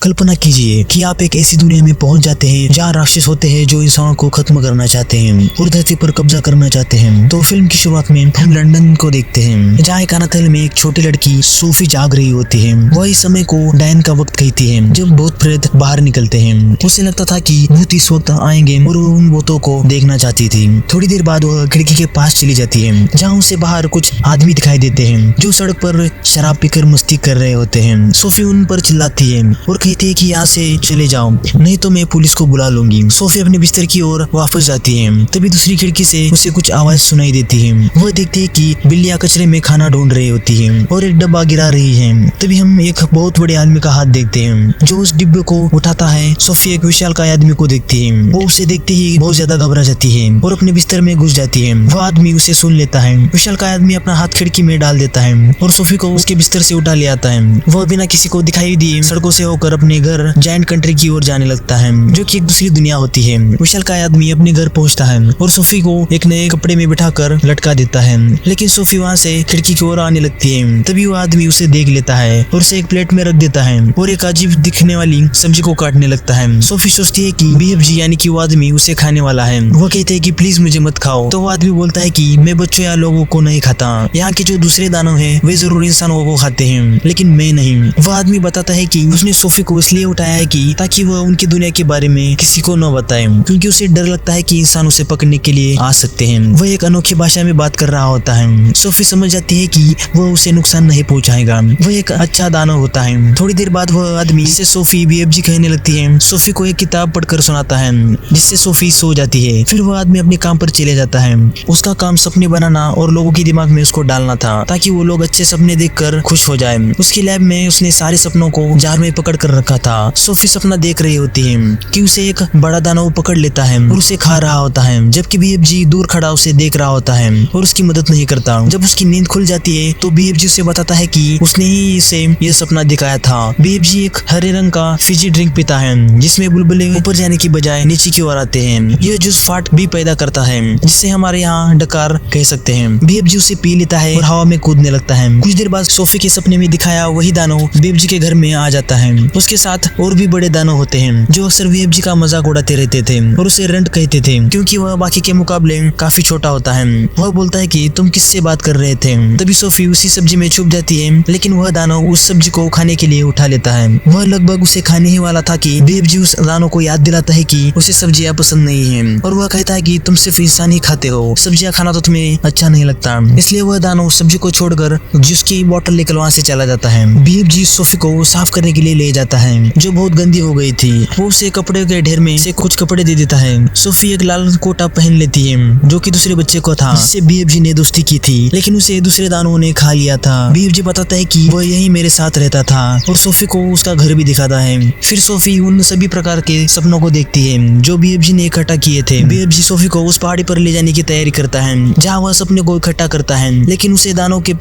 कल्पना कीजिए कि आप एक ऐसी दुनिया में पहुंच जाते हैं जहाँ राक्षस होते हैं जो इंसानों को खत्म करना चाहते हैं और धरती पर कब्जा करना चाहते हैं। तो फिल्म की शुरुआत में हम लंदन को देखते हैं जहाँ एक अनाथालय में एक छोटी लड़की सोफी जाग रही होती है। वह इस समय को डायन का वक्त कहती है जब भूत प्रेत बाहर निकलते हैं। उसे लगता था कि भूत इस वक्त आएंगे और वो उन भूतों को देखना चाहती थी। थोड़ी देर बाद वह खिड़की के पास चली जाती है जहाँ उसे बाहर कुछ आदमी दिखाई देते हैं जो सड़क पर शराब पीकर मस्ती कर रहे होते हैं। सोफी उन पर चिल्लाती है और कहती है कि यहाँ से चले जाओ नहीं तो मैं पुलिस को बुला लूंगी। सोफी अपने बिस्तर की ओर वापस जाती है। तभी दूसरी खिड़की से उसे कुछ आवाज सुनाई देती है। वह देखती है कि बिल्लियां कचरे में खाना ढूंढ रही होती है और एक डब्बा गिरा रही है। तभी हम एक बहुत बड़े आदमी का हाथ देखते हैं जो उस डिब्बे को उठाता है। सोफी एक विशालकाय आदमी को देखती है। वो उसे देखते ही बहुत ज्यादा घबरा जाती है और अपने बिस्तर में घुस जाती है। वह आदमी उसे सुन लेता है। विशालकाय आदमी अपना हाथ खिड़की में डाल देता है और सोफी को उसके बिस्तर से उठा ले आता है। वह बिना किसी को दिखाई दिए सड़कों से होकर अपने घर जायंट कंट्री की ओर जाने लगता है जो कि एक दूसरी दुनिया होती है। विशालकाय आदमी अपने घर पहुंचता है और सोफी को एक नए कपड़े में बिठाकर लटका देता है। लेकिन सोफी वहां से खिड़की की ओर आने लगती है। तभी वो आदमी उसे देख लेता है और उसे एक प्लेट में रख देता है और एक अजीब दिखने वाली सब्जी को काटने लगता है। सोफी सोचती है कि बीएफजी यानी कि वो आदमी उसे खाने वाला है। वो कहते हैं कि प्लीज मुझे मत खाओ। तो वो आदमी बोलता है कि मैं बच्चों या लोगों को नहीं खाता। यहाँ के जो दूसरे दानव हैं वे जरूर इंसानों को खाते हैं लेकिन मैं नहीं। वो आदमी बताता है कि उसने सोफी को इसलिए उठाया है कि ताकि वह उनकी दुनिया के बारे में किसी को न बताए क्योंकि उसे डर लगता है कि इंसान उसे पकड़ने के लिए आ सकते हैं। वह एक अनोखी भाषा में बात कर रहा होता है। सोफी समझ जाती है कि वह उसे नुकसान नहीं पहुंचाएगा। वह एक अच्छा दानव होता है। थोड़ी देर बाद वह आदमी जिसे सोफी बीएफजी कहने लगती है सोफी को एक किताब पढ़कर सुनाता है जिससे सोफी सो जाती है। फिर वह आदमी अपने काम पर चले जाता है। उसका काम सपने बनाना और लोगों के दिमाग में उसको डालना था ताकि वो लोग अच्छे सपने देखकर खुश हो जाए। उसकी लैब में उसने सारे सपनों को जार में पकड़ कर रखा था। सोफी सपना देख रही होती है कि उसे एक बड़ा दानव पकड़ लेता है और उसे खा रहा होता है जबकि बीएफजी दूर खड़ा उसे देख रहा होता है और उसकी मदद नहीं करता। जब उसकी नींद खुल जाती है तो बीएफजी उसे बताता है कि उसने ही इसे यह सपना दिखाया था। बीएफजी एक हरे रंग का फिजी ड्रिंक पीता है जिसमें बुलबुले ऊपर जाने की बजाय नीचे की ओर आते हैं। यह जूस फाट भी पैदा करता है जिसे हमारे यहाँ डकार कह सकते हैं। बीएफजी उसे पी लेता है और हवा में कूदने लगता है। कुछ देर बाद सोफी के सपने में दिखाया वही दानव बीएफजी के घर में आ जाता है। उसके साथ और भी बड़े दानव होते हैं जो अक्सर बीएफजी का मजाक उड़ाते रहते थे और उसे रंट कहते थे क्योंकि वह बाकी के मुकाबले काफी छोटा होता है। वह बोलता है कि तुम किससे बात कर रहे थे। तभी सोफी उसी सब्जी में छुप जाती है लेकिन वह दानव उस सब्जी को खाने के लिए उठा लेता है। वह लगभग उसे खाने ही वाला था कि बीएफजी उस दानव को याद दिलाता है कि उसे सब्जियां पसंद नहीं है और वह कहता है कि तुम सिर्फ इंसान ही खाते हो, सब्जियां खाना तो तुम्हें अच्छा नहीं लगता। इसलिए वह दानव सब्जी को छोड़कर जूस की बोतल लेकर वहाँ से चला जाता है। बीएफजी सोफी को साफ करने के लिए ले जाता है जो बहुत गंदी हो गई थी। वो उसे कपड़े के ढेर में से कुछ कपड़े दे देता है। सोफी एक लाल कोटा पहन लेती है जो कि दूसरे बच्चे को था जिससे बीएफजी ने दोस्ती की थी लेकिन उसे दूसरे दानवों ने खा लिया था। बीएफजी बताता है कि वह यही मेरे साथ रहता था और सोफी को उसका घर भी दिखाता है। फिर सोफी उन सभी प्रकार के सपनों को देखती है जो बीएफजी ने इकट्ठा किए थे। बीएफजी सोफी को उस पहाड़ी पर ले जाने की तैयारी करता है जहाँ वह सपने को इकट्ठा करता है लेकिन उसे दानव के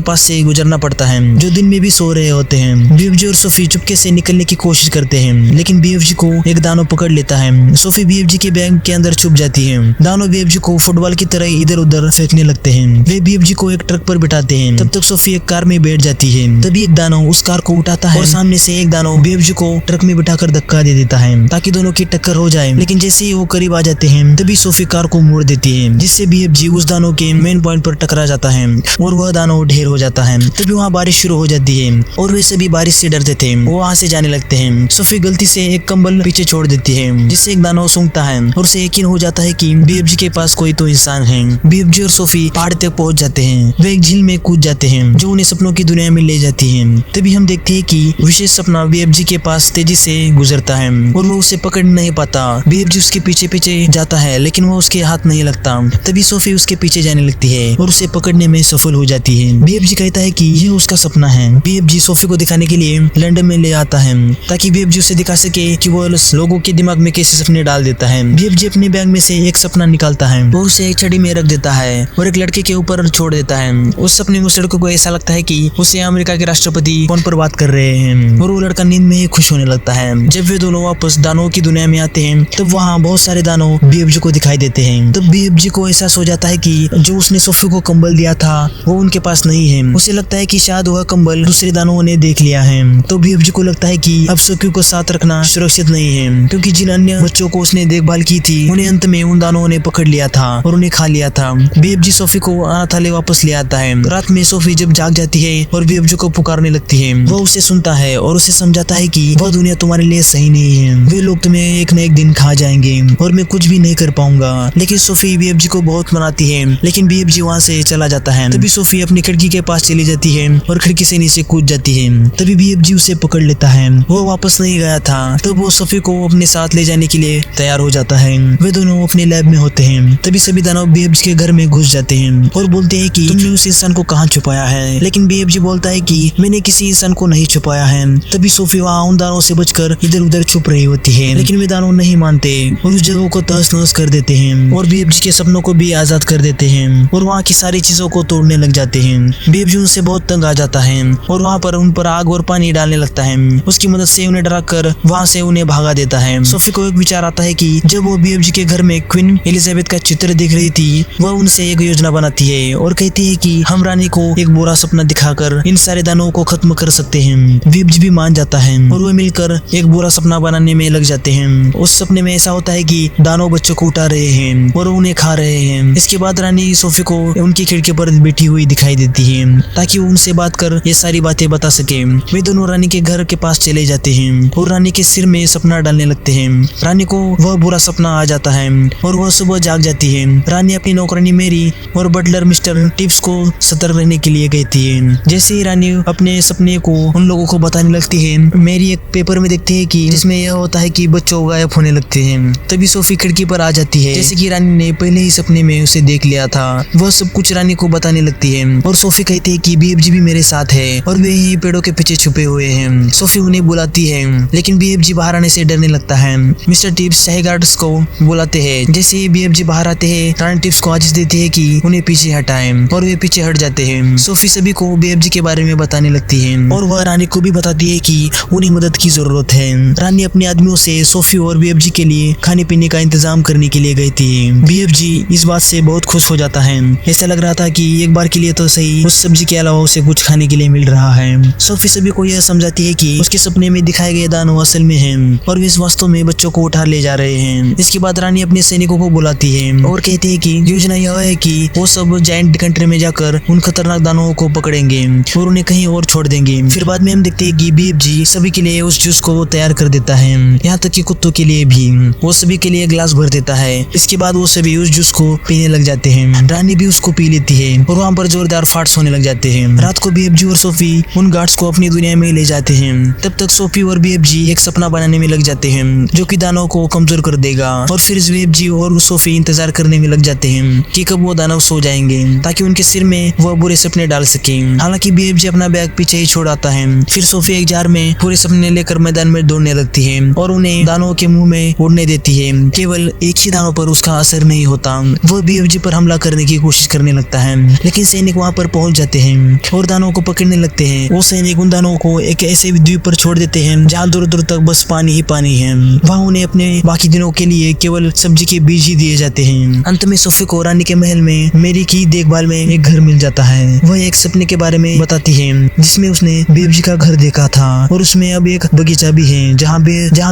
पास से गुजरना पड़ता है जो दिन में भी सो रहे होते हैं। बीएफजी और सोफी चुपके से निकलने की कोशिश करते हैं लेकिन बीएफजी को एक दानव पकड़ लेता है। सोफी बीएफजी के बैग के अंदर छुप जाती है। दानव बीएफजी को फुटबॉल की तरह इधर उधर फेंकने लगते हैं। वे बीएफजी को एक ट्रक पर बिठाते हैं। तब तक सोफी एक कार में बैठ जाती है। तभी एक दानव उस कार को उठाता है और सामने से एक दानव बीएफजी को ट्रक में बिठाकर धक्का दे देता है ताकि दोनों की टक्कर हो जाए। लेकिन जैसे ही वो करीब आ जाते हैं तभी सोफी कार को मोड़ देती है जिससे बीएफजी उस दानव के मेन पॉइंट पर टकरा जाता है और वह दानव ढेर हो जाता है। तभी वहाँ बारिश शुरू हो जाती है और वे सभी बारिश से डरते थे। वो वहाँ से जाने लगते हैं। सोफी गलती से एक कंबल पीछे छोड़ देती है जिससे एक दानव सूंघता है और उसे यकीन हो जाता है कि बीएफजी के पास कोई तो इंसान है। बीएफजी और सोफी पहाड़ तक पहुंच जाते हैं। वे एक झील में कूद जाते हैं जो उन्हें सपनों की दुनिया में ले जाती है। तभी हम देखते हैं कि विशेष सपना बीएफजी के पास तेजी से गुजरता है और वो उसे पकड़ नहीं पाता। बीएफजी उसके पीछे पीछे जाता है लेकिन वो उसके हाथ नहीं लगता। तभी सोफी उसके पीछे जाने लगती है और उसे पकड़ने में सफल हो जाती है। बीएफजी कहता है कि यह उसका सपना है। बीएफजी सोफी को दिखाने के लिए लंदन में ले आता है ताकि बीएफजी उसे दिखा सके कि वो लोगों के दिमाग में कैसे सपने डाल देता है। बीएफजी अपने बैग में से एक सपना निकालता है और उसे एक छड़ी में रख देता है और एक लड़के के ऊपर छोड़ देता है। उस सपने में उस लड़के को ऐसा लगता है कि उसे अमेरिका के राष्ट्रपति फोन पर बात कर रहे हैं और वो लड़का नींद में ही खुश होने लगता है। जब वे दोनों वापस दानवों की दुनिया में आते हैं तब वहाँ बहुत सारे दानव बीएफजी को दिखाई देते हैं। तब बीएफजी को एहसास हो जाता है कि जो उसने सोफी को कंबल दिया था वो उनके पास नहीं है। उसे लगता है कि शायद वह कंबल दूसरे दानवों ने देख लिया है। तो भी बीएफजी को लगता है कि अब सोफी को साथ रखना सुरक्षित नहीं है, क्योंकि जिन अन्य बच्चों को उसने देखभाल की थी उन्हें अंत में उन दानवों ने पकड़ लिया था और उन्हें खा लिया था। बीएफजी सोफी को अनाथालय वापस ले आता है। रात में सोफी जब जाग जाती है और बीएफजी को पुकारने लगती है, वो उसे सुनता है और उसे समझाता है कि वह दुनिया तुम्हारे लिए सही नहीं है, वे लोग तुम्हें एक न एक दिन खा जाएंगे और मैं कुछ भी नहीं कर पाऊंगा। लेकिन सोफी बीएफजी को बहुत मनाती है, लेकिन बीएफजी वहाँ से चला जाता है। तभी सोफी अपनी खिड़की के पास चली जाती है और खिड़की से नीचे कूद जाती है। तभी बीएफजी उसे पकड़ लेता है। वो वापस नहीं गया था, तब वो सोफी को अपने साथ ले जाने के लिए तैयार हो जाता है। वे दोनों अपने लैब में होते हैं। तभी सभी दानव बीएफजी के घर में घुस जाते हैं और बोलते हैं कि तुमने उस इंसान को कहाँ छुपाया है। लेकिन बीएफजी बोलता है कि मैंने किसी इंसान को नहीं छुपाया है। तभी सोफी वहाँ उन दानवों से बचकर इधर उधर छुप रही होती है, लेकिन वे दानव नहीं मानते और उस जगह को तहस नहस कर देते हैं और बीएफजी के सपनों को भी आजाद कर देते हैं और वहाँ की सारी चीजों को तोड़ने लग जाते हैं। बीएफजी उनसे बहुत तंग आ जाता है और वहाँ पर उन पर आग और पानी डालने लगता है। उसकी मदद से उन्हें डराकर वहाँ से उन्हें भागा देता है। सोफी को एक विचार आता है कि जब वो बीएफजी के घर में क्वीन एलिजाबेथ का चित्र देख रही थी, वह उनसे एक योजना बनाती है और कहती है कि हम रानी को एक बुरा सपना दिखाकर इन सारे दानवों को खत्म कर सकते हैं। बीएफजी भी मान जाता है और वे मिलकर एक बुरा सपना बनाने में लग जाते हैं। उस सपने में ऐसा होता है कि दानव बच्चों को उठा रहे हैं और उन्हें खा रहे हैं। इसके बाद रानी सोफी को उनकी खिड़की पर बैठी हुई दिखाई देती है ताकि वो उनसे बात कर ये सारी बातें बता सके। वे दोनों रानी के घर के पास चले जाते हैं और रानी के सिर में सपना डालने लगते हैं। रानी को वह बुरा सपना आ जाता है और वह सुबह जाग जाती है। रानी अपनी नौकरानी मेरी और बटलर मिस्टर टिप्स को सतर्क रहने के लिए कहती है। जैसे ही रानी अपने सपने को उन लोगों को बताने लगती है, मेरी एक पेपर में देखते हैं कि जिसमें यह होता है कि बच्चों गायब होने लगते हैं। तभी सोफी खिड़की पर आ जाती है, जैसे कि रानी ने पहले ही सपने में उसे देख लिया था। वह सब कुछ रानी को बताने लगती है और सोफी कहती है कि बीएफजी भी मेरे साथ है और वे ही पेड़ों के पीछे छुपे हुए हैं। सोफी उन्हें बुलाती है, लेकिन बीएफजी बाहर आने से डरने लगता है। मिस्टर टिप्स चाहे गार्ड्स को बुलाते हैं। जैसे ही बीएफजी बाहर आते हैं, रानी टिप्स को आदेश देती है कि उन्हें पीछे हटाएं और वे पीछे हट जाते हैं। सोफी सभी को बीएफजी के बारे में बताने लगती है और वह रानी को भी बताती है कि उन्हें मदद की जरूरत है। रानी अपने आदमियों से सोफी और बीएफजी के लिए खाने पीने का इंतजाम करने के लिए गई थी। बीएफजी इस बात से बहुत खुश हो जाता है। ऐसा लग रहा था कि एक बार के लिए तो सही उस सब्जी के अलावा उसे कुछ खाने के लिए मिल रहा है। सोफी सभी को यह समझाती है कि उसके सपने में दिखाए गए दानव असल में हैं और वे इस वास्तव में बच्चों को उठा ले जा रहे हैं। इसके बाद रानी अपने सैनिकों को बुलाती है और कहती है कि योजना यह है कि वो सब जायंट कंट्री में जाकर उन खतरनाक दानवों को पकड़ेंगे और उन्हें कहीं और छोड़ देंगे। फिर बाद में हम देखते हैं कि बीएफजी सभी के लिए उस जूस को तैयार कर देता है, यहाँ तक कि कुत्तों के लिए भी। वो सभी के लिए ग्लास भर देता है। इसके बाद वो सभी उस जूस को पीने लग जाते हैं। रानी भी उसको पी लेती है और वहाँ पर जोरदार फाट्स होने लग जाते हैं। रात को बीएफजी और सोफी उन गार्ड्स को अपनी दुनिया में ले जाते हैं। तब तक सोफी और बीएफजी एक सपना बनाने में लग जाते हैं जो कि दानव को कमजोर कर देगा और फिर बीएफजी और सोफी इंतजार करने में लग जाते हैं कि कब वो दानव सो जाएंगे ताकि उनके सिर में वह बुरे सपने डाल सके। हालांकि बीएफजी अपना बैग पीछे ही छोड़ आता है। फिर सोफी एक जार में पूरे सपने लेकर मैदान में दौड़ने लगती है और उन्हें दानवों के मुंह में उड़ने देती है। केवल एक ही दानव पर उसका असर नहीं होता। वो बीएफजी पर हमला करने की कोशिश करने लगता है, लेकिन सैनिक वहाँ पर पहुंच जाते हैं और दानवों को पकड़ने लगते हैं। वो सैनिक उन दानवों को एक ऐसे द्वीप पर छोड़ देते हैं जहाँ दूर दूर तक बस पानी ही पानी है। वहाँ उन्हें अपने बाकी दिनों के लिए केवल सब्जी के बीज ही दिए जाते हैं। अंत में सोफी को रानी के महल में मेरी की देखभाल में एक घर मिल जाता है। वह एक सपने के बारे में बताती है जिसमें उसने बीएफजी का घर देखा था और उसमें अब एक बगीचा भी है जहाँ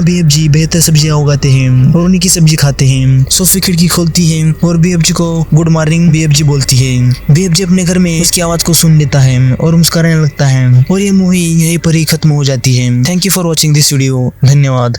बीएफजी बेहतर सब्जियां उगाते हैं और उन्हीं की सब्जी खाते हैं। सोफी खिड़की खोलती है और बीएफजी को गुड मॉर्निंग बीएफजी बोलती है। बीएफजी अपने घर में उसकी आवाज को सुन लेता है और मुस्कुराने लगता है और ये मूवी यहीं पर ही खत्म हो जाती है। Thank you for watching this video. धन्यवाद।